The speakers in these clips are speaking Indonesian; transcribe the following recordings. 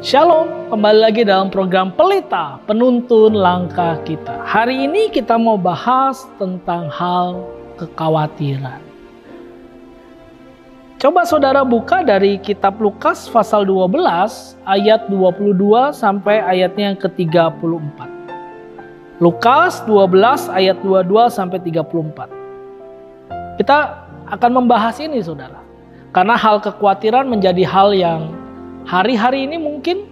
Shalom, kembali lagi dalam program Pelita, penuntun langkah kita. Hari ini kita mau bahas tentang hal kekhawatiran. Coba saudara buka dari kitab Lukas pasal 12 ayat 22 sampai ayatnya yang ke-34. Lukas 12 ayat 22 sampai 34. Kita akan membahas ini saudara. Karena hal kekhawatiran menjadi hal yang hari-hari ini mungkin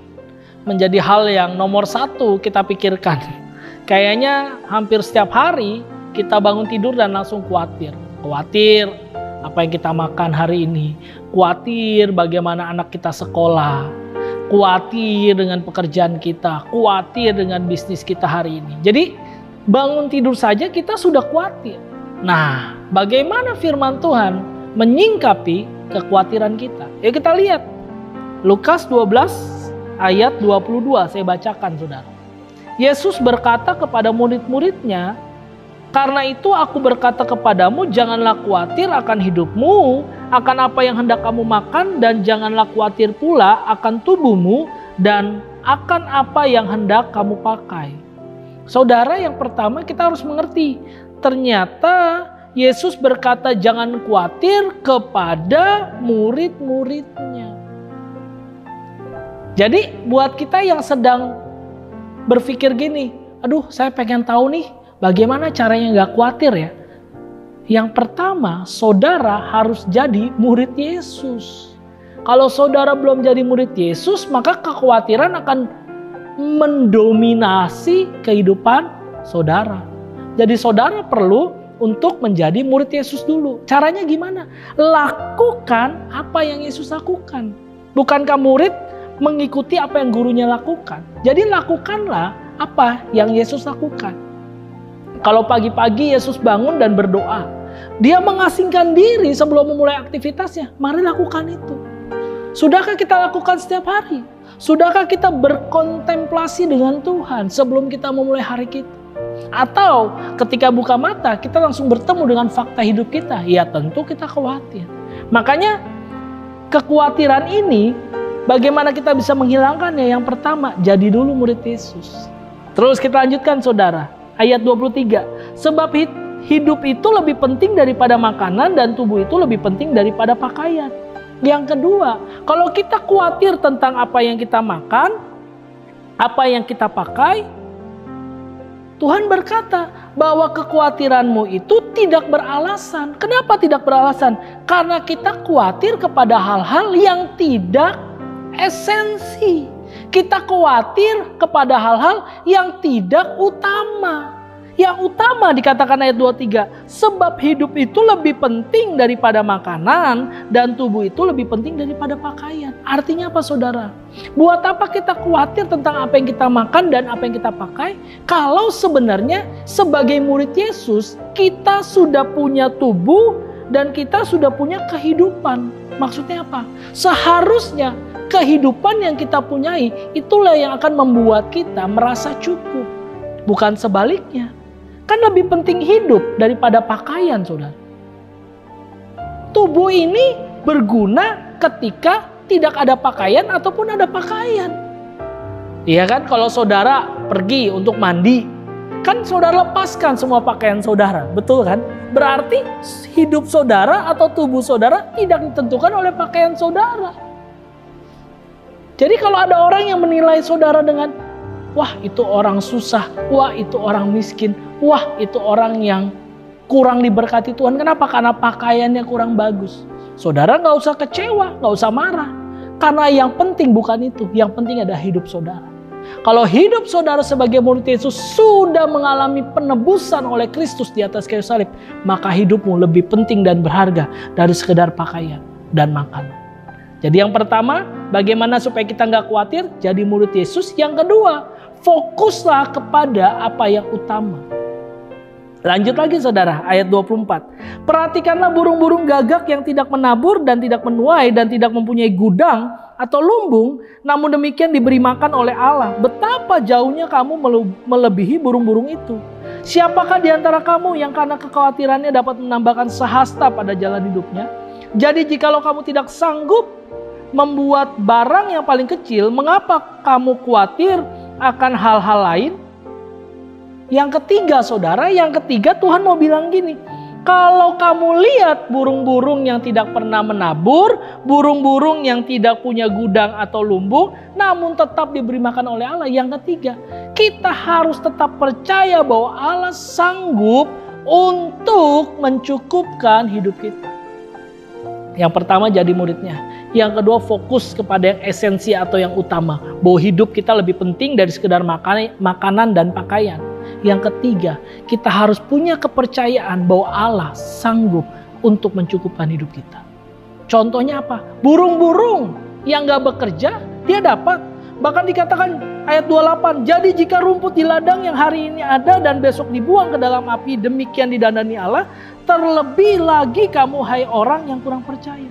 menjadi hal yang nomor satu kita pikirkan. Kayaknya hampir setiap hari kita bangun tidur dan langsung khawatir. Khawatir apa yang kita makan hari ini. Khawatir bagaimana anak kita sekolah. Khawatir dengan pekerjaan kita. Khawatir dengan bisnis kita hari ini. Jadi bangun tidur saja kita sudah khawatir. Nah, bagaimana firman Tuhan menyingkapi kekhawatiran kita? Yuk kita lihat. Lukas 12 ayat 22 saya bacakan saudara. Yesus berkata kepada murid-muridnya, "Karena itu aku berkata kepadamu, janganlah khawatir akan hidupmu, akan apa yang hendak kamu makan, dan janganlah khawatir pula akan tubuhmu dan akan apa yang hendak kamu pakai." Saudara, yang pertama kita harus mengerti, ternyata Yesus berkata jangan khawatir kepada murid-muridnya. Jadi buat kita yang sedang berpikir gini, aduh saya pengen tahu nih bagaimana caranya gak khawatir ya. Yang pertama, saudara harus jadi murid Yesus. Kalau saudara belum jadi murid Yesus, maka kekhawatiran akan mendominasi kehidupan saudara. Jadi saudara perlu untuk menjadi murid Yesus dulu. Caranya gimana? Lakukan apa yang Yesus lakukan. Bukankah murid mengikuti apa yang gurunya lakukan? Jadi lakukanlah apa yang Yesus lakukan. Kalau pagi-pagi Yesus bangun dan berdoa, dia mengasingkan diri sebelum memulai aktivitasnya. Mari lakukan itu. Sudahkah kita lakukan setiap hari? Sudahkah kita berkontemplasi dengan Tuhan sebelum kita memulai hari kita? Atau ketika buka mata kita langsung bertemu dengan fakta hidup kita? Ya tentu kita khawatir. Makanya kekhawatiran ini bagaimana kita bisa menghilangkannya? Yang pertama, jadi dulu murid Yesus. Terus kita lanjutkan saudara. Ayat 23. Sebab hidup itu lebih penting daripada makanan dan tubuh itu lebih penting daripada pakaian. Yang kedua, kalau kita khawatir tentang apa yang kita makan, apa yang kita pakai, Tuhan berkata bahwa kekhawatiranmu itu tidak beralasan. Kenapa tidak beralasan? Karena kita khawatir kepada hal-hal yang tidak esensi. Kita khawatir kepada hal-hal yang tidak utama. Yang utama dikatakan ayat 23, sebab hidup itu lebih penting daripada makanan dan tubuh itu lebih penting daripada pakaian. Artinya apa saudara? Buat apa kita khawatir tentang apa yang kita makan dan apa yang kita pakai, kalau sebenarnya sebagai murid Yesus kita sudah punya tubuh dan kita sudah punya kehidupan. Maksudnya apa? Seharusnya kehidupan yang kita punyai itulah yang akan membuat kita merasa cukup. Bukan sebaliknya. Kan lebih penting hidup daripada pakaian saudara. Tubuh ini berguna ketika tidak ada pakaian ataupun ada pakaian. Iya kan, kalau saudara pergi untuk mandi, kan saudara lepaskan semua pakaian saudara, betul kan? Berarti hidup saudara atau tubuh saudara tidak ditentukan oleh pakaian saudara. Jadi kalau ada orang yang menilai saudara dengan, wah itu orang susah, wah itu orang miskin, wah itu orang yang kurang diberkati Tuhan. Kenapa? Karena pakaiannya kurang bagus. Saudara gak usah kecewa, gak usah marah. Karena yang penting bukan itu, yang penting ada hidup saudara. Kalau hidup saudara sebagai murid Yesus sudah mengalami penebusan oleh Kristus di atas kayu salib, maka hidupmu lebih penting dan berharga dari sekedar pakaian dan makanan. Jadi yang pertama, bagaimana supaya kita nggak khawatir? Jadi murid Yesus. Yang kedua, fokuslah kepada apa yang utama. Lanjut lagi saudara, ayat 24. Perhatikanlah burung-burung gagak yang tidak menabur dan tidak menuai dan tidak mempunyai gudang atau lumbung, namun demikian diberi makan oleh Allah. Betapa jauhnya kamu melebihi burung-burung itu. Siapakah di antara kamu yang karena kekhawatirannya dapat menambahkan sehasta pada jalan hidupnya? Jadi jikalau kamu tidak sanggup membuat barang yang paling kecil, mengapa kamu khawatir akan hal-hal lain? Yang ketiga saudara, Tuhan mau bilang gini, kalau kamu lihat burung-burung yang tidak pernah menabur, burung-burung yang tidak punya gudang atau lumbung, namun tetap diberi makan oleh Allah. Yang ketiga, kita harus tetap percaya bahwa Allah sanggup untuk mencukupkan hidup kita. Yang pertama, jadi muridnya. Yang kedua, fokus kepada yang esensi atau yang utama, bahwa hidup kita lebih penting dari sekedar makanan dan pakaian. Yang ketiga, kita harus punya kepercayaan bahwa Allah sanggup untuk mencukupkan hidup kita. Contohnya apa? Burung-burung yang gak bekerja, dia dapat. Bahkan dikatakan ayat 28, jadi jika rumput di ladang yang hari ini ada dan besok dibuang ke dalam api, demikian didandani Allah, terlebih lagi kamu hai orang yang kurang percaya.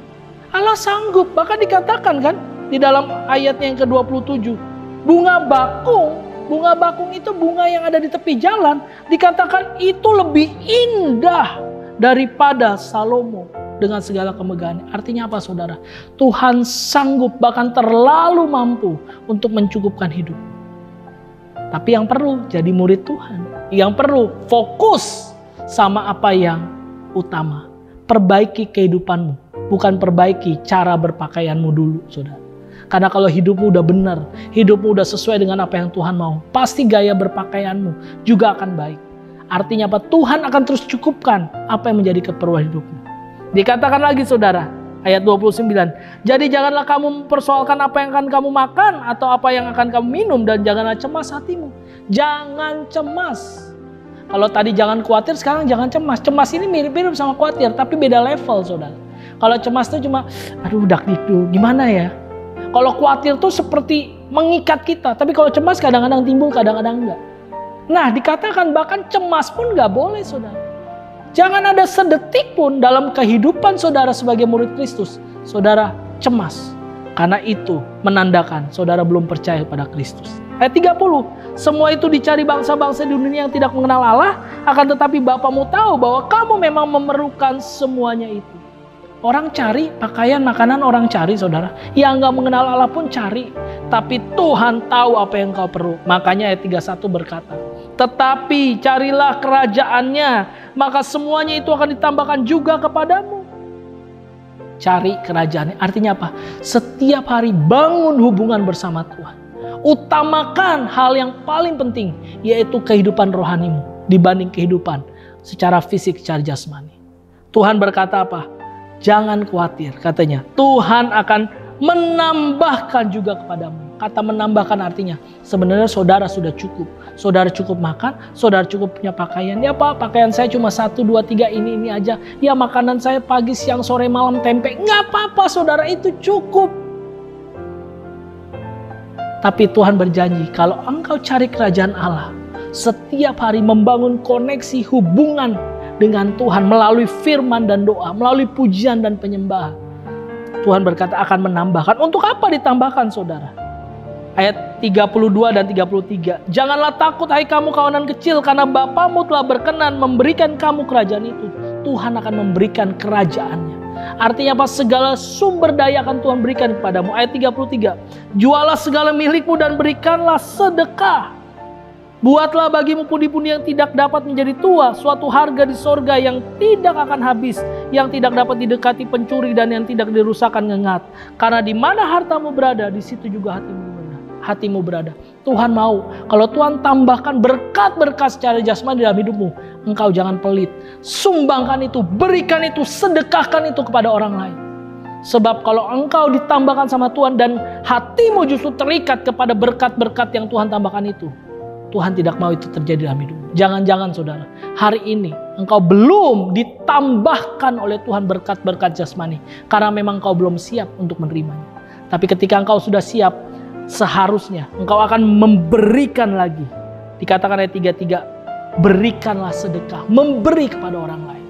Allah sanggup, bahkan dikatakan kan di dalam ayat yang ke-27, bunga bakung itu bunga yang ada di tepi jalan, dikatakan itu lebih indah daripada Salomo dengan segala kemegahannya. Artinya apa saudara? Tuhan sanggup, bahkan terlalu mampu untuk mencukupkan hidup. Tapi yang perlu jadi murid Tuhan, yang perlu fokus sama apa yang utama. Perbaiki kehidupanmu, bukan perbaiki cara berpakaianmu dulu saudara. Karena kalau hidupmu udah benar, hidupmu udah sesuai dengan apa yang Tuhan mau, pasti gaya berpakaianmu juga akan baik. Artinya apa? Tuhan akan terus cukupkan apa yang menjadi keperluan hidupmu. Dikatakan lagi saudara, ayat 29. Jadi janganlah kamu mempersoalkan apa yang akan kamu makan atau apa yang akan kamu minum, dan janganlah cemas hatimu. Jangan cemas. Kalau tadi jangan khawatir, sekarang jangan cemas. Cemas ini mirip-mirip sama khawatir, tapi beda level saudara. Kalau cemas itu cuma, aduh dakdikduk, gimana ya? Kalau khawatir tuh seperti mengikat kita. Tapi kalau cemas kadang-kadang timbul, kadang-kadang enggak. Nah dikatakan bahkan cemas pun enggak boleh saudara. Jangan ada sedetik pun dalam kehidupan saudara sebagai murid Kristus, saudara cemas. Karena itu menandakan saudara belum percaya pada Kristus. Ayat 30. Semua itu dicari bangsa-bangsa di dunia yang tidak mengenal Allah. Akan tetapi Bapamu tahu bahwa kamu memang memerlukan semuanya itu. Orang cari pakaian, makanan orang cari saudara. Yang gak mengenal Allah pun cari. Tapi Tuhan tahu apa yang kau perlu. Makanya ayat 31 berkata, tetapi carilah kerajaannya, maka semuanya itu akan ditambahkan juga kepadamu. Cari kerajaannya. Artinya apa? Setiap hari bangun hubungan bersama Tuhan. Utamakan hal yang paling penting, yaitu kehidupan rohanimu dibanding kehidupan secara fisik, secara jasmani. Tuhan berkata apa? Jangan khawatir, katanya. Tuhan akan menambahkan juga kepadamu. Kata menambahkan artinya, sebenarnya saudara sudah cukup. Saudara cukup makan, saudara cukup punya pakaian. Ya Pak, pakaian saya cuma 1, 2, 3 ini aja. Ya makanan saya pagi, siang, sore, malam tempe. Nggak apa-apa saudara, itu cukup. Tapi Tuhan berjanji, kalau engkau cari kerajaan Allah, setiap hari membangun koneksi hubungan dengan Tuhan melalui firman dan doa, melalui pujian dan penyembahan, Tuhan berkata akan menambahkan. Untuk apa ditambahkan saudara? Ayat 32 dan 33. Janganlah takut hai kamu kawanan kecil, karena Bapamu telah berkenan memberikan kamu kerajaan itu. Tuhan akan memberikan kerajaannya. Artinya apa? Segala sumber daya akan Tuhan berikan kepadamu. Ayat 33. Jualah segala milikmu dan berikanlah sedekah. Buatlah bagimu pundi-pundi yang tidak dapat menjadi tua, suatu harga di sorga yang tidak akan habis, yang tidak dapat didekati pencuri dan yang tidak dirusakkan ngengat. Karena di mana hartamu berada, di situ juga hatimu berada. Tuhan mau, kalau Tuhan tambahkan berkat-berkat secara jasmani dalam hidupmu, engkau jangan pelit. Sumbangkan itu, berikan itu, sedekahkan itu kepada orang lain. Sebab kalau engkau ditambahkan sama Tuhan dan hatimu justru terikat kepada berkat-berkat yang Tuhan tambahkan itu, Tuhan tidak mau itu terjadi dalam hidupmu. Jangan-jangan saudara, hari ini engkau belum ditambahkan oleh Tuhan berkat-berkat jasmani. Karena memang engkau belum siap untuk menerimanya. Tapi ketika engkau sudah siap, seharusnya engkau akan memberikan lagi. Dikatakan ayat 33, berikanlah sedekah, memberi kepada orang lain.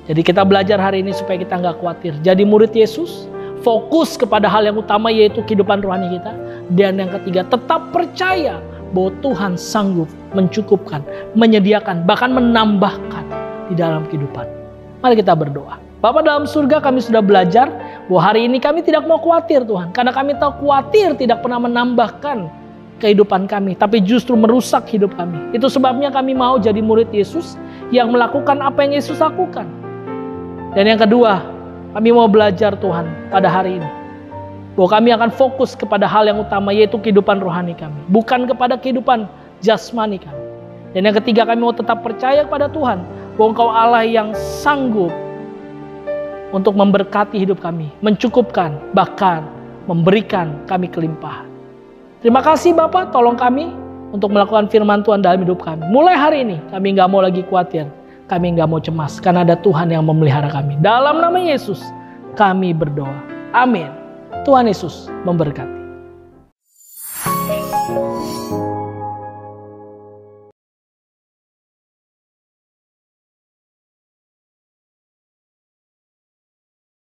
Jadi kita belajar hari ini supaya kita nggak khawatir. Jadi murid Yesus, fokus kepada hal yang utama yaitu kehidupan rohani kita. Dan yang ketiga, tetap percaya bahwa Tuhan sanggup mencukupkan, menyediakan, bahkan menambahkan di dalam kehidupan. Mari kita berdoa. Bapa dalam surga, kami sudah belajar Bahwa hari ini kami tidak mau khawatir Tuhan. Karena kami tahu khawatir tidak pernah menambahkan kehidupan kami. Tapi justru merusak hidup kami. Itu sebabnya kami mau jadi murid Yesus yang melakukan apa yang Yesus lakukan. Dan yang kedua, kami mau belajar Tuhan pada hari ini. Bahwa kami akan fokus kepada hal yang utama, yaitu kehidupan rohani kami. Bukan kepada kehidupan jasmani kami. Dan yang ketiga, kami mau tetap percaya kepada Tuhan. Bahwa Engkau Allah yang sanggup untuk memberkati hidup kami. Mencukupkan, bahkan memberikan kami kelimpahan. Terima kasih Bapak, tolong kami untuk melakukan firman Tuhan dalam hidup kami. Mulai hari ini, kami gak mau lagi khawatir. Kami gak mau cemas, karena ada Tuhan yang memelihara kami. Dalam nama Yesus, kami berdoa. Amin. Tuhan Yesus memberkati.